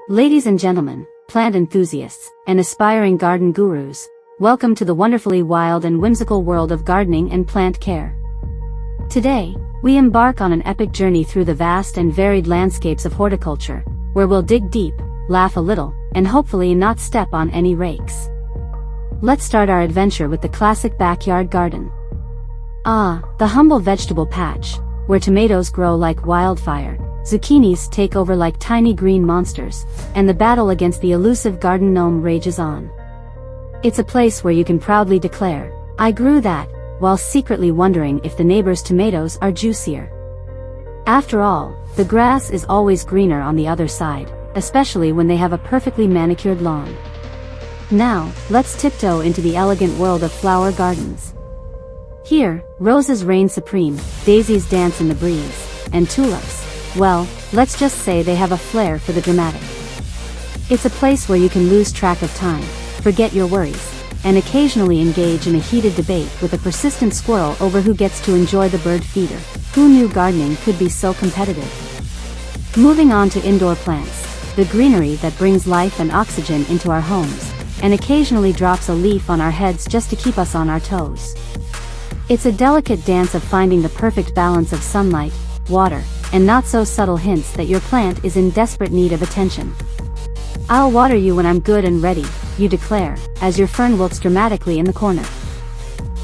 Ladies and gentlemen, plant enthusiasts, and aspiring garden gurus, welcome to the wonderfully wild and whimsical world of gardening and plant care. Today, we embark on an epic journey through the vast and varied landscapes of horticulture, where we'll dig deep, laugh a little, and hopefully not step on any rakes. Let's start our adventure with the classic backyard garden. The humble vegetable patch, where tomatoes grow like wildfire, zucchinis take over like tiny green monsters, and the battle against the elusive garden gnome rages on. It's a place where you can proudly declare, "I grew that," while secretly wondering if the neighbor's tomatoes are juicier. After all, the grass is always greener on the other side, especially when they have a perfectly manicured lawn. Now, let's tiptoe into the elegant world of flower gardens. Here, roses reign supreme, daisies dance in the breeze, and tulips, well, let's just say they have a flair for the dramatic. It's a place where you can lose track of time, forget your worries, and occasionally engage in a heated debate with a persistent squirrel over who gets to enjoy the bird feeder. Who knew gardening could be so competitive? Moving on to indoor plants, the greenery that brings life and oxygen into our homes, and occasionally drops a leaf on our heads just to keep us on our toes. It's a delicate dance of finding the perfect balance of sunlight, water, and not so subtle hints that your plant is in desperate need of attention. "I'll water you when I'm good and ready," you declare, as your fern wilts dramatically in the corner.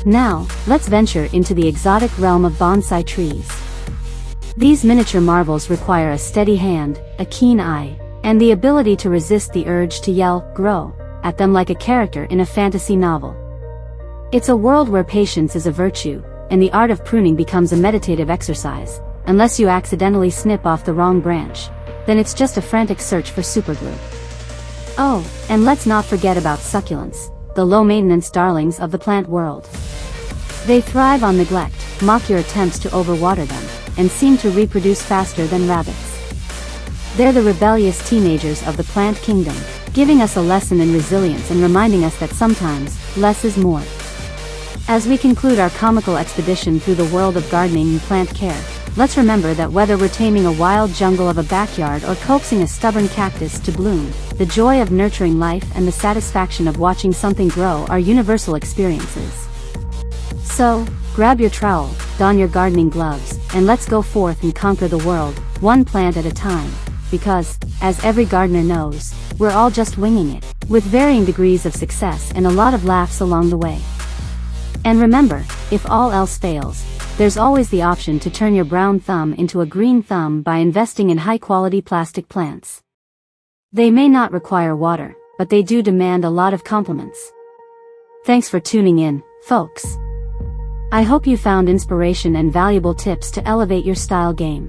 Now, let's venture into the exotic realm of bonsai trees. These miniature marvels require a steady hand, a keen eye, and the ability to resist the urge to yell, "Grow," at them like a character in a fantasy novel. It's a world where patience is a virtue, and the art of pruning becomes a meditative exercise. Unless you accidentally snip off the wrong branch, then it's just a frantic search for superglue. Oh, and let's not forget about succulents, the low-maintenance darlings of the plant world. They thrive on neglect, mock your attempts to overwater them, and seem to reproduce faster than rabbits. They're the rebellious teenagers of the plant kingdom, giving us a lesson in resilience and reminding us that sometimes, less is more. As we conclude our comical expedition through the world of gardening and plant care, let's remember that whether we're taming a wild jungle of a backyard or coaxing a stubborn cactus to bloom, the joy of nurturing life and the satisfaction of watching something grow are universal experiences. So, grab your trowel, don your gardening gloves, and let's go forth and conquer the world, one plant at a time, because, as every gardener knows, we're all just winging it, with varying degrees of success and a lot of laughs along the way. And remember, if all else fails, there's always the option to turn your brown thumb into a green thumb by investing in high-quality plastic plants. They may not require water, but they do demand a lot of compliments. Thanks for tuning in, folks. I hope you found inspiration and valuable tips to elevate your style game.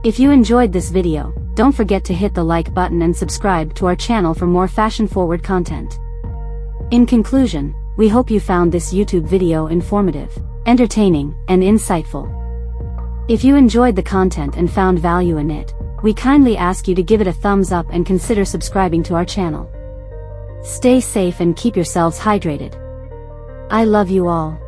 If you enjoyed this video, don't forget to hit the like button and subscribe to our channel for more fashion-forward content. In conclusion, we hope you found this YouTube video informative, entertaining, and insightful. If you enjoyed the content and found value in it, we kindly ask you to give it a thumbs up and consider subscribing to our channel. Stay safe and keep yourselves hydrated. I love you all.